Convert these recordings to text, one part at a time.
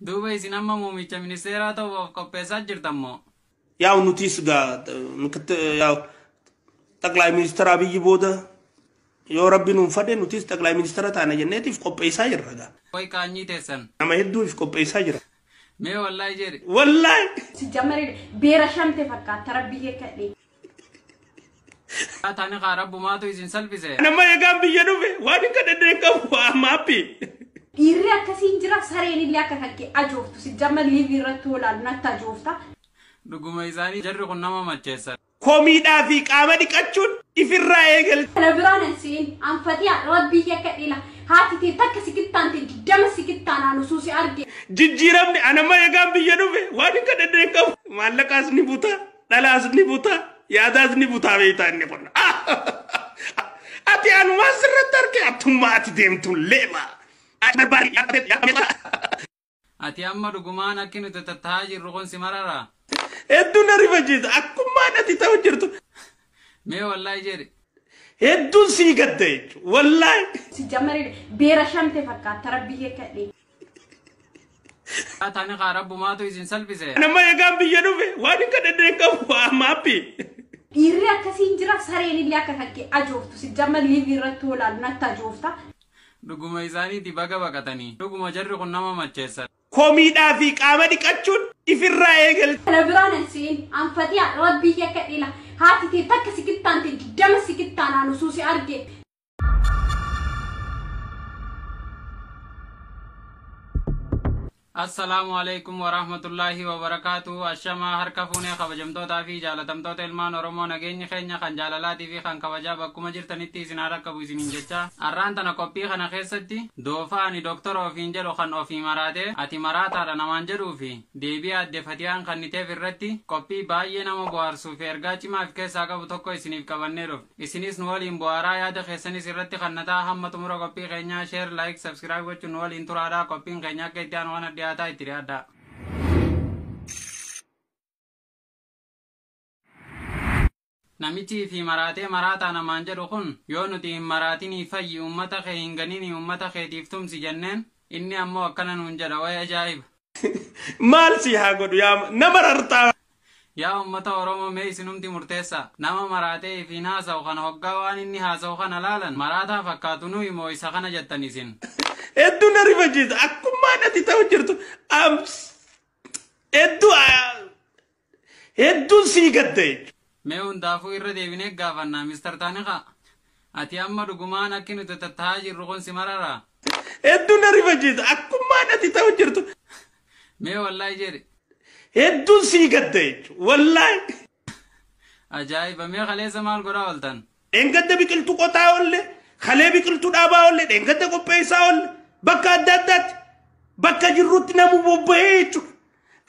دوبا isin amma muumicha ministeeraa ta'uuf qopheessaa jirtammoo yaw nutis ga nukat yaw taklay minister Abiy booda yoo rabbi nuun fadhe nutis taklay minister taana jenneetiif qopheessaa jirra ga way kaanyii teessan nama hedduuf qopheessaa jira mee wallahi jedhe wallahi si jamare beera shamte fakkaata rabbiye kadhe taani qarabbu maatu isin salphise nama egaan biyya dhufe waan hin kadhadheen qabu maappi dhiirri akkasiin jira sareen illee akka takke ajooftu si jamma liivii irratti olaanu natti ajoofta dhuguma isaanii jarri kun nama macheessan komiidhaa fi qaama dhiqachuun ifirraa eegal kana biraan siin anfatii rabbiye kadhila haati tee takka sikittaan tee dama sikittaan aanu suusi arge jijjiiramni anama egaan biyya dhufe waan hin kadhadheen qabu maallaqaas ni buta dhalaas ni buta yaadaas ni butaa beeytaa inni kun ati anumaa sirratti arge attummaa ati deemtuun leema ati amma dhugumaan akki nuti tattaa'aa jirru kun si marara hedduun ariifachiisa akkumaan ati ta'u jirtu mee wallahi jedhe hedduun sii gadda jechuudha wallahi si jamare beera shamte fakkaata rabbiye kadhe taani qarabbu maatu isin salphise nama egaan biyya dhufe waan hin kadhadheen qabu maappi dhiirri akkasiin jira sareen illee akka takke ajooftu si jamma liivii irratti olaanu natti ajoofta dhuguma isaaniiti baga baqatanii dhuguma jarri kun nama macheessan komiidhaa fi qaama dhiqachuun ifirraa eegal kana biraan siin anfatii rabbiye kadhila haati tee takka sikittaan tee dama sikittaan aanu suusi arge السلام عليكم ورحمة الله وبركاته الشما هركفوني خبجمتو تافي جالتمتو تلمان ورمو نغيني خينيا خان جالالاتي في خان كبجا بكما جرتنيتي سنارا كبو سنين جتا أرانتنا كوبي خان خيستي دوفاني دكتور وفينجلو خان وفي مراتي أتي مراتا رنوانجلو في ديبي أدي فتيان خان نتي في الرتي كوبي باية نمو بوارسو في إرغاچي ما في كيسا كبو توكو اسنيف كبانيرو اسنيس نوالين بوارا ياد خيساني سرتي خان نتا هم تمرو كوبي خينيا شير لايك سبسكرايب وچو نوالين ترادا كوبي خينيا كيتيان وانا دياتا itiriada namichi fi marate marata na manjero kun yoo nuti maratini fayyi ummata kee hinganini ummata keetiif tumsi jenneen inni ammoo akkana nuun jedha way ajaa'ib maal si haa godhu yaa nama rartaa yaa ummata oromoo mee isinumti murteessa nama maratee fi haasa'u kana hoggaa waan inni haasa'u kana laalan marataa fakkaatu nuyi moo isa kana jettan isin hedduun ariifachiisa akkumaan ati ta'u jirtu hedduun sii gadda jechuudha mee hundaafuu irra deebinee gaafannaa mister Taaniqa ati amma dhugumaan akki nuti tattaa'aa jirru kun si marara hedduun ariifachiisa akkumaan ati ta'u jirtu mee wallahi jedhe hedduun sii gadda jechuudha wallahi ajaa'iba mee kaleessa maal godhaa ooltan dheengadda biqiltuu qotaa oolle kalee biqiltuu dhaabaa oolle dheengadda qopheessaa oolle bakka adda addaatti bakka jirrutti namu bobba'ee jechuudha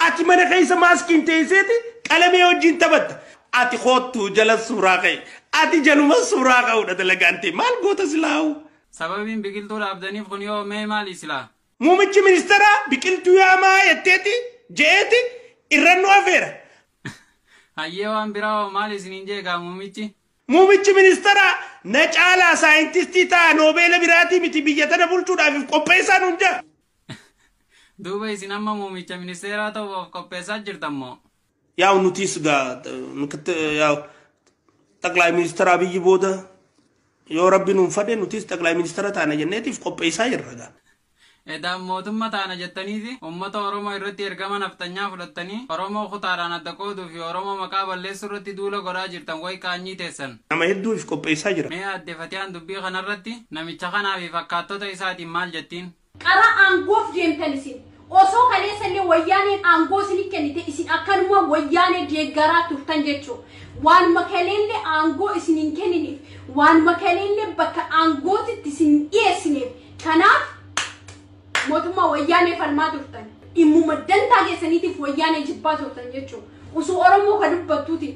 ati mana keessa maaskiin teesseeti qalamee wajjin taphatta ati koottuu jala suuraa ka'e ati jaluma suuraa ka'uudha dalagaantee maal goota silaawu sababiin biqiltuu dhaabdaniif kun yoo mee maali silaa muumichi ministeeraa biqiltuu yaamaa jetteeti je'eeti irrannoo afeera hayyee waan biraa hoo maal isiniin jeegaa muumichi ministeeraa na caalaa saayintistii ta'a noobeela biraatii miti biyya tana bulchuudhaaf qopheessaa nuun jira duuba isin amma muumicha ministeeraa ta'uuf qopheessaa jirtammoo yaw nutis ga nukat yaw taklay minister Abiy booda yoo rabbi nuun fadhe nutis taklay ministeera taana jenneetiif qopheessaa jirra ga edaan mootummaa taana jettaniiti ummata oromoo irratti ergama naftanyaa fudhattanii oromoo kutaadhaan adda qooduu fi oromoo maqaa balleessuu irratti duula godhaa jirtan way kaanyii teessan nama hedduuf qopheessaa jira mee adde fatiyaan dubbii kanarratti namicha kanaa fi fakkaattota isaatiin maal jettiin qara aangoof deemtan isin osoo kaleessallee wayyaaneen aangoo isin kennite isin akkanuma wayyaanee deeggaraa turtan jechuudha waan makaleellee aangoo isin hin kenniniif waan makaleellee bakka aangootitti isin dhiyeessineef kanaaf mootummaa wayyaanee falmaa turtan immuma dantaa keessaniitiif wayyaanee jibbaa turtan jechuudha osoo oromoo ka dubbattuuti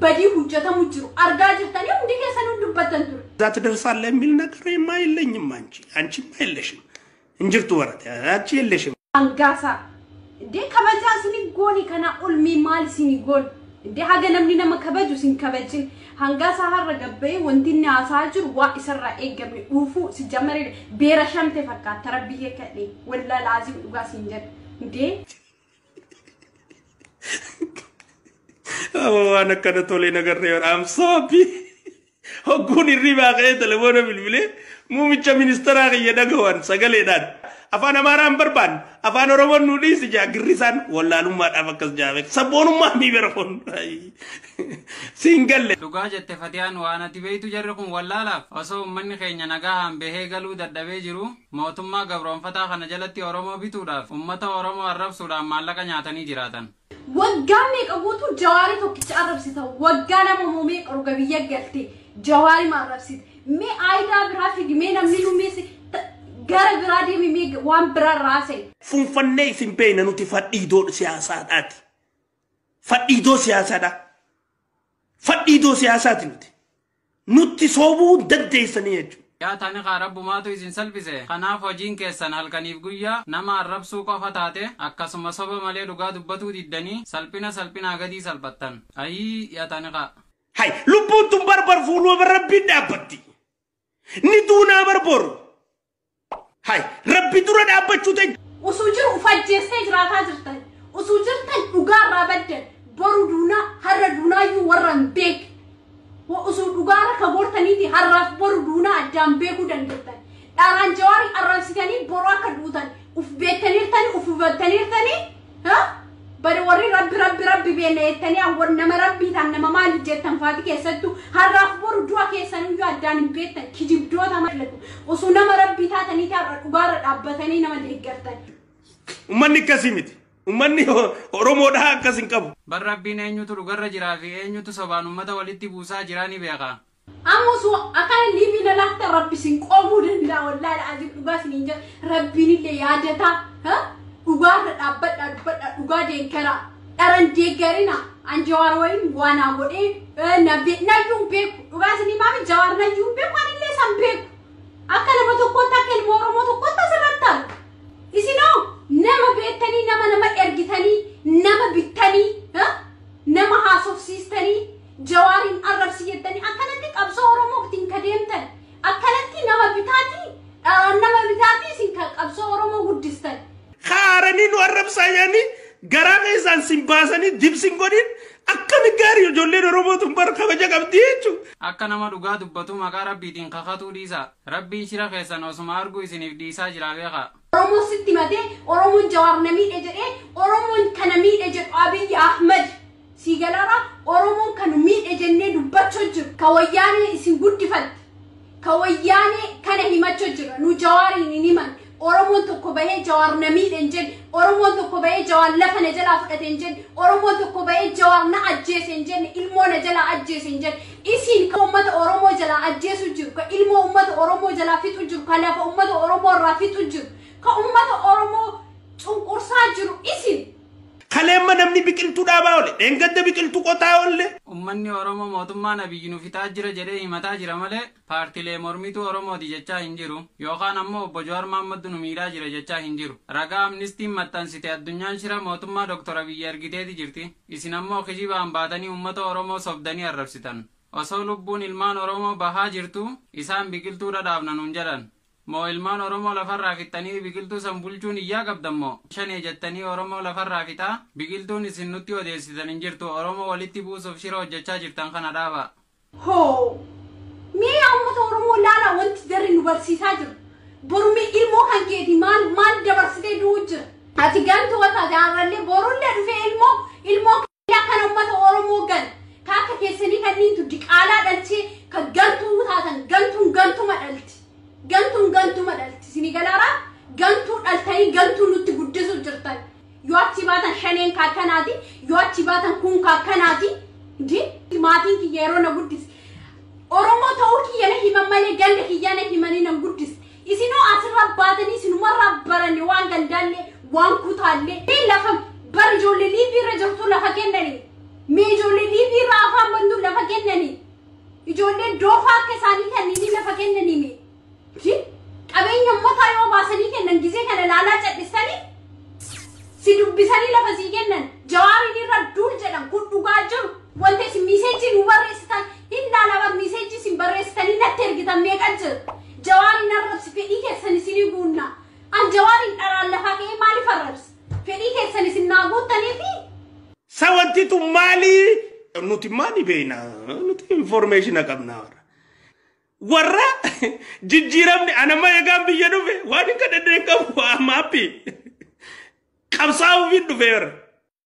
badii hojjetamu jiru argaa jirtanii hundi keessan dubbattan ture ዛት ደርሳለህ የሚል ነገር የማይለኝም አንቺ የለሽም እንጅርቱ ወራት አንቺ የለሽም አንጋሳ እንዴ ከበጃ ሲኒ ጎኒ ከና ኡልሚ ማል ሲኒ ጎን እንዴ ሀገ ነምኒ ነመ ከበጁ ሲን ከበጅን አንጋሳ ሀረገበይ ወንቲና አሳጅር ዋ ይሰራ ኤገበ ኡፉ ሲጀመረ ቤረሻምተ ፈካ ተረብየ ከዲ ወላ ላዚም ዱጋ ሲንጀ Nde? Oh, anak kana tole nagarre I'm so happy. Hogguni riba kaya telefono bilbile mumicha ministera kaya dagawan sagaledan. Afaan Amaaraan barban afaan Oromoon nu dhiisi jaagirrisaan wallaalummaadhaaf akkas jaabek sabboonummaa mi beerakon singalle dhugaa jette Fatiyaan waan ati beeytu jarri kun wallaalaaf osoo ummanni keenya nagahaan bahee galuu dadhabee jiru mootummaa gabroonfataa kana jalatti Oromoo bituudhaaf ummata Oromoo arrabsuudhaan maallaqa nyaatanii jiraatan. Waggaa meeqa guutuu Jawaari tokkicha arrabsita waggaa nama muumee qorga biyya galte Jawaari ma arrabsite mee aayidaa biraa fidi mee namni lumeesse gara biraa deemi mee waan biraa raase. Funfannee isin beeyna nuti fadhiidoo siyaasaadhaati. Fadhiidoo siyaasaadha. Fadhiidoo siyaasaati nuti soobuu dandeessanii jechuudha. Yaa tani qaarabbumaatu isin salphise kanaaf hojiin keessan halkaniif guyyaa nama arrabsuu qofa taate akkasuma soba malee dhugaa dubbatuu diddanii salphina gadii salphattan ayii yaa tani qaa. Hay lubbuun tun barbar fuuluma barabbiin dhaabbatti. Ni duunaa barboru. Hay rabbi dura dhaabbachuu ta'e. Osoo jiru ufajjeessee jiraataa jirtan osoo jirtan dhugaarraa baddan boru duunaa har'a duunaayyuu warra hin beekne. Osoo dhugaarra kaboortaniiti har'aaf boru duunaa addaan beekuu dandeettan. Dharaan Jawaari arrabsitanii boru akka duutan uf beektaniirtanii uf hubattaniirtanii bari warri rabbi beelleettanii awwal nama rabbiitaan nama maali jettan faati keessattuu har'aaf boru du'a keessaniyyuu addaan hin beektan kijibdoota mallatu osoo nama rabbii taataniiti har'a dhugaarra dhaabbatanii nama deeggartan. Ummanni akkasii miti. Ummanni Oromoodhaa akkas hin qabu. Bar rabbiin eenyutu dhugarra jiraa fi eenyutu sobaan ummata walitti buusaa jiraa ni beeka. Ammoo akkana liibii lalaafta rabbi sin qoomuu danda'a wallaahi ajib dhugaa siniin jira rabbiin illee yaadataa dhugaarra dhaabbadha dhugaa deeggaraa dharan deeggarina an Jawaar wayin waanaa godhee nayyuu beeku dhugaa sinii maami Jawaar nayyuu beeku anillee san beeku akka nama tokkotti akka ilma Oromoo tokkotti asirratti argu. Isinoo nama beektanii nama ergitanii nama bittanii nama haasofsiistanii Jawaariin arrabsi jettanii akkanatti qabsoo Oromoo ittiin kadeemtan akkanatti nama bitaatii isin qabsoo Oromoo guddistan. Haaranii nu arrabsaa yaani garaa keessaan sin baasanii dibsin godhin akkami gaarii ijoolleen Oromoo tun bar kabaja qabdi jechuudha. Akka nama dhugaa dubbatu maqaa rabbiitiin kakatuu dhiisa. Rabbiin shira keessan osuma argu isiniif dhiisaa jira beeka. Oromoo sitti matee Oromoon Jawaar na miidhe jedhee Oromoon kana miidhe jedhu Abiy Ahmed Sigalara Oromoon kan miidhe jennee dubbachuu jiru. Ka wayyaanee isin guddifatte. Ka wayyaanee kana himachuu jira. Nu Jawaariin hin himan. Oromoon tokko bahee Jawaar na miidhe hin jedhe. Oromoon tokko bahee Jawaar lafa na jalaa fudhate hin jedhe. Oromoon tokko bahee Jawaar na ajjeese hin jedhe. Ilmoo na jalaa ajjeese hin jedhe. Isin ka ummata Oromoo jalaa ajjeesu jiru. Ka ilmoo ummata Oromoo jalaa fixu jiru. Ka lafa ummata Oromoo irraa fixu jiru. Ka ummata Oromoo cunqursaa jiru isin. Kaleemma namni biqiltuu dhaabaa oole dheengadda biqiltuu qotaa oole. Ummanni Oromoo mootummaan Abiyyi nu fitaa jira jedhee himataa jira malee paartilee mormituu Oromooti jechaa hin jiru yookaan ammoo obbo Jawaar Mohaammed nu miidhaa jira jechaa hin jiru. Ragaa amnistiin maxxansite addunyaan shira mootummaa Dr. Abiyyi argiteeti jirti. Isin ammoo kijibaan baatanii ummata Oromoo sobdanii arrabsitan. Osoo lubbuun ilmaan Oromoo bahaa jirtu isaan biqiltuu dhadhaabna nuun jedhan. Moo ilmaan Oromoo lafarraa fixanii biqiltuu san bulchuun iyyaa qabdammoo shanee jettanii Oromoo lafarraa fixaa biqiltuun isin nutti odeessitan hin jirtu Oromoo walitti buusuuf shira hojjechaa jirtan kana dhaaba. Hoo mee ummata Oromoo laala wanti darri nu barsiisaa jiru borumee ilmoo kan keeti maal dabarsitee du'u jira. Ati gantu wata jaarrallee borullee dhufee ilmoo kan ummata Oromoo gan kaaka keessanii kanniintu diqaalaa dhalchee kan gantuu taatan gantuma dhalti. Gantuma dhalti Sinigalaara gantuu dhaltanii gantuu nutti guddisuu jirtan yoo achi baatan shaneen kaakkanaati yoo achi baatan kun kaakkanaati maatiin kiyya yeroo na guddise Oromoo ta'uu kiyya na himan malee ganda kiyya na himanii na guddise isinoo asirra baatanii isinumarraa baranne waan gandaallee waan kutaallee lafa bar ijoollee liibiirra jirtu lafa kennanii mee ijoollee liibiirra afaan bantuu lafa kennanii ijoollee doofaa akka isaanii kanneen lafa kennanii mee. Qabeenya ummataa yoo baasanii kennan gisee kana laalaa cadhisanii si dubbisanii lafa sii kennan Jawaariin irra duul jedhan kun dhugaa jiru wanti isin miiseejii nu barreessitan hin laalaban miiseejii isin barreessitanii natti ergitan meeqa jira Jawaariin arrabsi fedhii keessan isinii guunnaa an Jawaariin dharaan lafaa ka'ee maaliif arrabsi wanti tu maali nuti maani beena nuti information qabna warra jijjiiramni anama egaan biyya dhufe waan hin kadhadheen qabu amaapi qabsaa'uu fi dhufeera.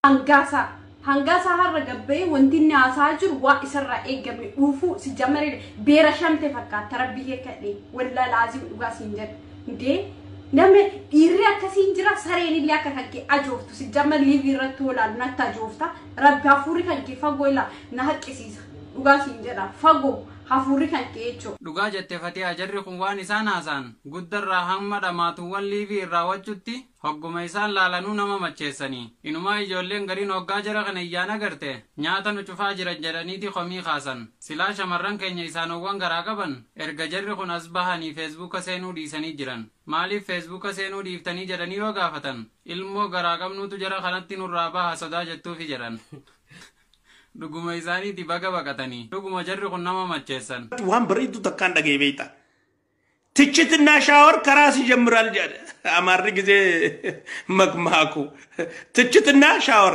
Hangasa har'a gabbee wanti inni haasaa jiru waa isarraa eegame dhuufuu si jammaree beera shamte fakkaata rabbi kee kadhee wallaa laazim dhugaa siin jedhu ndee namni dhiirri akkasiin jira sareen illee akka kankee ajooftu si jamma liivii irratti olaanu natti ajoofta rabbi hafuurri kankee fagoo ilaa na haqqisiisa dhugaa siin jedha fagoo hafuurri kankee jechuudha. Dhugaa jettee Fatii Ajarri kun waan isaan haasaan guddarraa hamma dhamaatuwwan liivii irraa wachutti hogguma isaan laalanuu nama macheessanii inumaa ijoolleen gariin hoggaa jara kana iyyaan agarte nyaata nu cufaa jiran jedhaniiti komii kaasan silaa shamarran keenya isaanowwan garaa qaban erga jarri kun as bahanii feesbuuka seenuu dhiisanii jiran maaliif feesbuuka seenuu dhiiftanii jedhanii yoo gaafatan ilmoo garaa qabnuutu jara kanatti nurraa baha sodaa jettuufi jedhan. Dhuguma isaaniiti baga baqatanii dhuguma jarri kun nama macheessan. Waan bareedu takkaan dhagee beekta. ትችትና ሻወር ከራስ ይጀምራል ጃደ አማር ጊዜ መግማኩ ትችትና ሻወር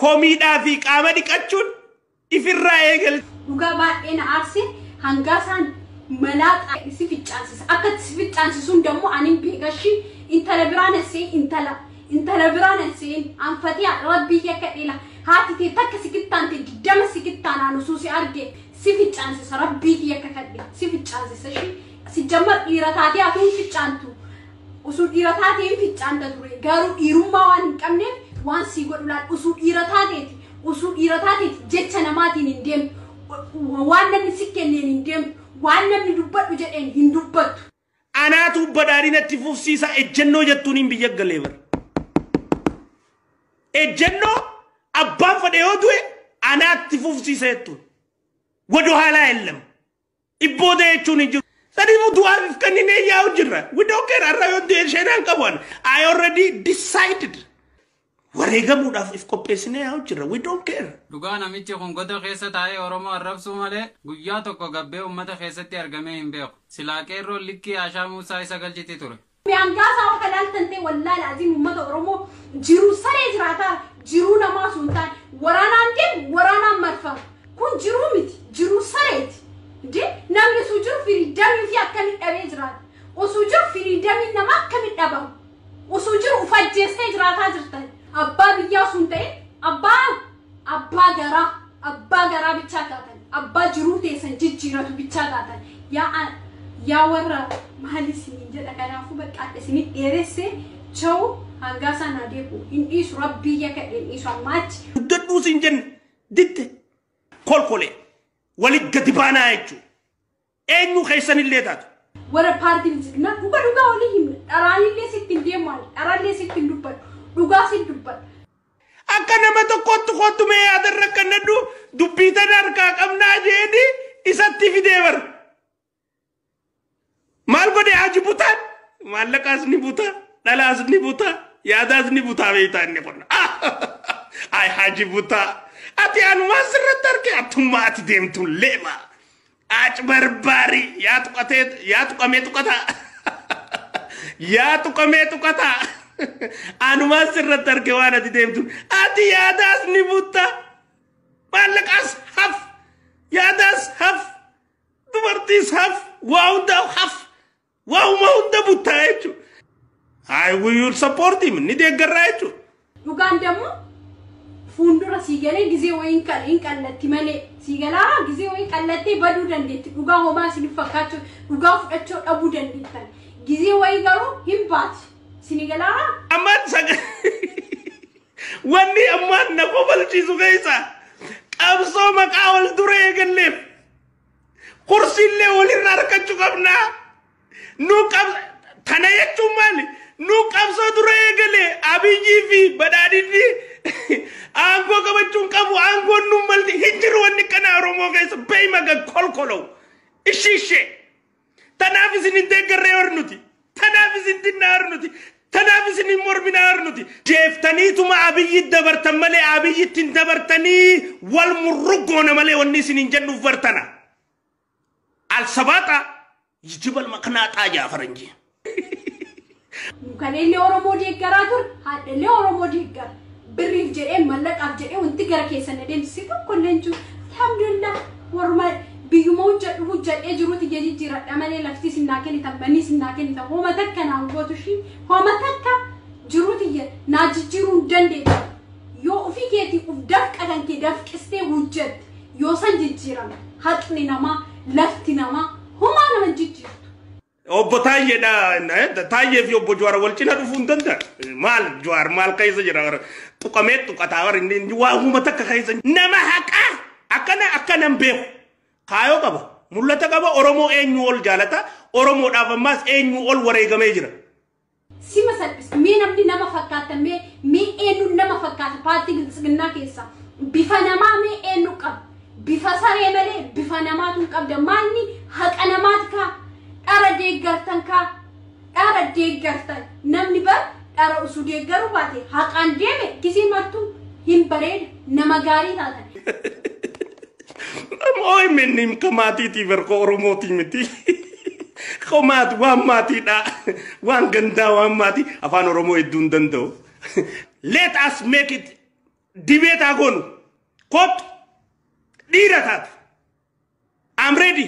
ኮሚዳ ፊ ቃመዲ ቀቹን ይፍራ የገል ዱጋ ባኤና አርሲ ሃንጋሳን መላጣ ሲፍጫንስ አከት ሲፍጫንስሱን ደሞ አኒም ቢገሺ ኢንተለብራነሲ ኢንተለብራነሲ አንፈቲያ ረቢ የከዲላ ሃቲቴ ተክ ሲግታንቴ ደም ሲግታና ነው ሱሲ አርጌ ሲፍጫንስ ረቢ የከከዲ ሲፍጫንስ እሺ ሲጀመር ኢራታቲ አቱን ፍጫንቱ usul dhiirotaatiin ficcanta ture garuu dhiirummaa waan hin qabneef waan si godhulaan usul dhiirotaatiif jecha namaatiin hin deemtu waan namni si kenneen hin deemtu waan namni dubbadhu jedheen hin dubbattu. Anaatu badhaadhinatti fufsiisa ejjennoo jettuun hin biyya galeebar. Ejjennoo abbaan fedhe yoo du'e anaatti fufsiisa jettuun wadoo haalaa ellam ibbooda jechuun hin jiru. Sadimu du'aaf kanneen yaa'u jirra. We don't care. Arrayoon deesheedhaan qaban. I already decided. Wareegamuudhaaf if qopheessinee yaa'u jirra. We don't care. Dhugaa namichi kun goda keessa taa'ee Oromoo arrabsuu malee guyyaa tokko gabbee uummata keessatti argamee hin beeku. Silaa qeerroo likkii Ashaa Muusaa isa galchiti ture. Mi'aangaasaa akka ilaaltantee wallaa laaziin uummata Oromoo jiruu saree jiraataa jiruu namaa sun ta'an waraanaan deemu waraanaan marfama. Kun jiruu miti jiruu sareeti. De namni sujur firidami fi akkami dhabee jiraata. Osujur firidami nama akkami dhabamu. Osujur ufajjeessee jiraataa jirtan. Abbaa biyyaa sun ta'e abbaa garaa bichaa taatan. Abbaa jiruu teessan jijjiiratu bichaa taatan. Yaa warra maali isiniin jedha kanaafuu baqqaadha isinii dheeressee cha'u hangaasaa na deebi'u. Hin dhiisu rabbii yakka hin dhiisu ammaachi. Dadhuus hin jenne ditte kolkolee. Walit gadi baanaa jechuudha. Eenyu keessan illee taatu. Warra paartiin na dhugaa walii himna. Dharaanillee sitti hin deemu maali? Dharaallee sitti hin dubbatu. Dhugaa sitti dubbatu. Akka nama tokkotti kottumee yaadarra kannadhu dubbii tana harkaa qabnaa jeeni isatti fidee bara. Maal godhe haji butaan? Maallaqaas ni butaa, dhalaas ni butaa, yaadaas ni butaa beektaa inni qonna. Ay haji butaa. Ati anuma sirratti arge attummaa ati deemtu leema. Achi barbaari yaa tuqamee tuqata. Yaa tuqamee tuqata. Anuma sirratti arge waan ati deemtu. Ati yaadaas ni butta. Maallaqaas haf. Yaadaas haf. Dubartiis haf. Waa hunda haf. Waa'uma hunda buttaa jechuudha. I will support him. Ni deeggarraa jechuudha. Dhugaan deemu. Fundura sigale gize wayin kallatti malee sigala gize wayin kallatti baduu dandeetti dhugaa homaa isin fakkaatu dhugaa fudhachuu dhabuu dandeettan gize wayin garuu hin baati sinigala amman saga wanni amman na qobalchiisu keessa qabsoo maqaa wal duree galleef kursiillee walirraa harkachuu qabnaa nu tana jechuun maali nu qabsoo duree galee Abiyyii fi badhaadhinni Ango kabachun kabu ango numalti hijiru wani kana Oromoo keessa beeyma ga kolkolo ishishe tanaafisin integarre ornuti tanaafisin dinna ornuti tanaafisin mormina ornuti jeeftaniituma Abiyyi dabartan malee Abiyyitti dabartanii wal murrugoona malee wanni isin jennu vartana al sabata yijibal maqnaaxaa jaafaranji Mukanelle Oromoo deeggaraa tur haadhalee Oromoo deeggara birriif jedhee mallaqaaf jedhee wanti gara keessan adeemsisi tokko illee jiru. Alhamdulillah warma biyyuma hojjedhee jiruuti jijjiiradha malee lafti sinnaa kennitan manni sinnaa kennitan hooma takka naan gootu shi hooma takka jiruuti naa jijjiiruu hin dandeessu. Yoo ofii keetii uf dafqatan kee dafqistee hojjette yoo san jijjiirame haqni namaa lafti namaa homaa nama jijjiirtu. Obbo Taayyeedha Taayyee fi obbo Jawaar wal cina dhufuu hin danda'a. Maal Jawaar maal keessa jira tuqamee tuqataa warri inni waa uuma takka keessa nama haqaa akkana hin beeku. Kaayoo qaba mul'ata qaba Oromoo eenyu ol jaalata Oromoodhaaf ammaas eenyu ol wareegamee jira. Sima salphis mee namni nama fakkaata mee eenyu nama fakkaata paartii bilisiginnaa keessa bifa namaa mee eenyu qaba bifa saree malee bifa namaatu qabda maalni haqa namaati kaa dhara deeggartan kaa dhara deeggartan namni bar dhara usuu deeggaru baate haqaan deeme kisii martuu hin bareeda nama gaarii taatan. Oi menim kamati verko Oromooti miti. Komat waan maatiidha waan gandaa waan maatii afaan Oromoo hedduun danda'u. Let us make it debate agonu kot dhiira taatu. I'm ready.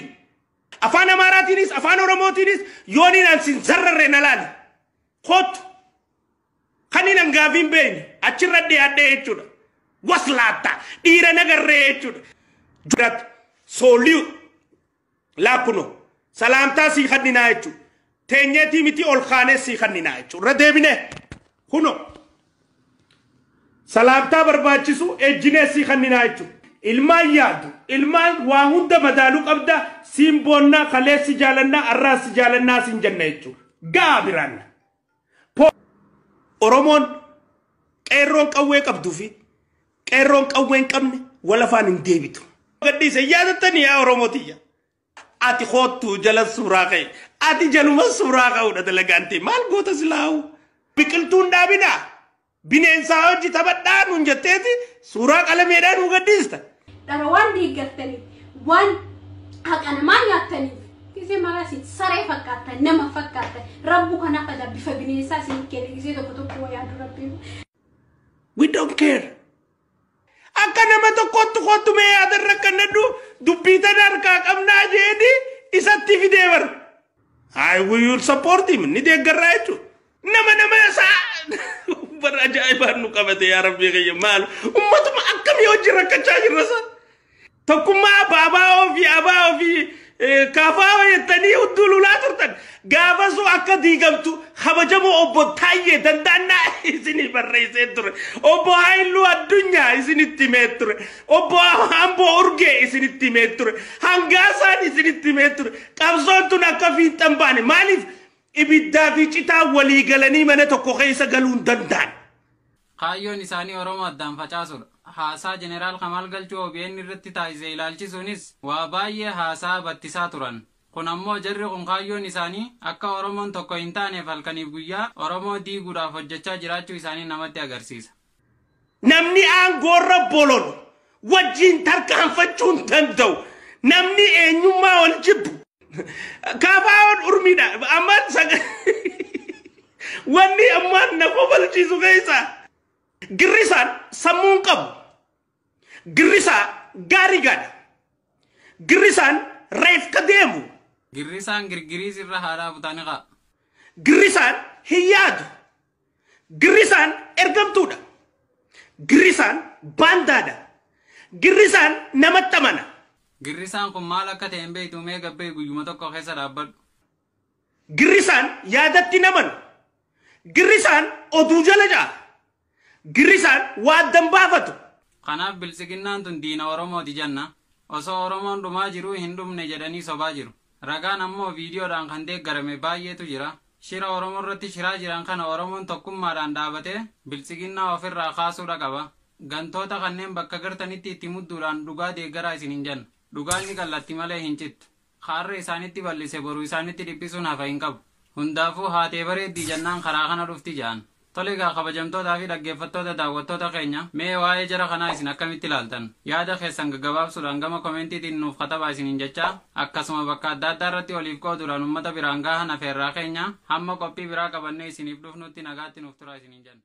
Afaan Amaaraatiinis afaan Oromootiinis yooniin ansin zarrarree na laali. Kot kaniin hangaafiin beeyne achirra dhiyaadhee jechuudha. Waslaata dhiira nagarree jechuudha. Jurat soliu laakuno. Salamta si khadina jechu tenyeti miti ol khane si khadina jechu radebine kuno salamta barbaachisu ejjine si khadina jechu ilma yaadu ilma waa hunda madaalu qabda simbonna khaleesi jaalanna arraas jaalanna sin janna jechu gaabiran Oromoon qeerroon qawwee qabdu fi qeerroon qawween qabne wala faan hin deebitu gaddiise yaadatani yaa Oromootiya ati khottu jala suraqe ati jaluma suraqa udah dalaganti mal gota silau biqiltuun dhaabina bineensa hojii tabadhaan hunjetteeti suuraa qalameedhaan ugaddista dara waan diigartani waan haqa namaa nyaatani kisee marasi saree fakkaatan nama fakkaatan rabbu kana fada bifa bineensaa sin kenne kisee tokko yaadu rabbi we don't care akka nama tokkottu mee adarrakanadu dubbita darka qabna jeedi isatti fideewar I will support him ni deeggarraa jechu nama sa bar ajaa'ibaan nu qabate yaa rabbi gayya maal ummatuma akkam yoo jira rakkachaa jirra sa tokkummaa abaa ofii kaafaa yettanii uddululaa turtan gaafa su akka diigamtu habajamoo obbo Taayyee dandaannaa isinii barreessee ture obbo Haayiluu Addunyaa isinitti himee ture obbo Amboo Urgee isinitti himee ture Hangaasaan isinitti himee ture qabsoon tun akka fiixan baane maaliif ibiddaa fi citaa walii galanii mana tokko keessa galuu hin danda'an. Kaayyoon isaanii Oromoo addaan facaasudha. Haasaa Jeneraal Kamal Galchuu OBN irratti taasise ilaalchisuunis waa baay'ee haasaa battisaa turan. Kun ammoo jarri kun kaayyoon isaanii akka Oromoon tokko hin taaneef halkaniif guyyaa Oromoo diiguudhaaf hojjechaa jiraachuu isaanii namatti agarsiisa. Namni aangoorra bololu wajjin tarkaanfachuu hin danda'u. Namni eenyummaa ol jibbu. Kaafaawwan urmiidha. Ammaan wanni ammaan na kobalchiisu keessa. Girrisaan sammuun qabu. Girrisaa gaarii gaadha. Girrisaan reefka deemu. Girrisaan girgiriis irra haadhaa butaanii qa'a. Girrisaan hin yaadu. Girrisaan ergamtuudha. Girrisaan baandaadha. Girrisaan namatti amana. Girrisaan kun maal akka ta'e hin beektu mee gabbee guyyuma tokko keessa dhaabbadhu. Girrisaan yaadatti namanu. Girrisaan oduu jala jaala. Girrisaan waa dambaafatu. Kanaaf bilisiginnaan tun diina Oromooti janna. Osoo Oromoon dhumaa jiru hin dhumne jedhanii sobaa jiru. Ragaan ammoo viidiyoodhaan kan deeggarame baay'eetu jira. Shira Oromoo irratti shiraa jiran kana Oromoon tokkummaadhaan dhaabatee bilisiginnaa ofirraa kaasuudha qaba. Gantoota kanneen bakka gartanitti itti mudduudhaan dhugaa deeggaraa isin hin janna. Dhugaanni kallatti malee hin cittu. Harree isaanitti bal'ise boruu isaanitti dhiphisuun hafa hin qabu. Hundaafuu haatee bareeddii jannaan karaa kana dhufti ja'an. Tolegaa kabajamtootaa fi dhaggeeffattoota daawwattoota keenya mee waa'ee jara kanaa isin akkamitti ilaaltan yaada keessan gaggabaabsuudhaan gama koomentiitiin nuuf katabaa isiniin jecha akkasuma bakka adda addaa irratti waliif qooduudhaan uummata biraan gahan afeerraa keenya hamma qophii biraa qabannee isiniif dhufnutti nagaatti nuuf turaa isiniin jenna.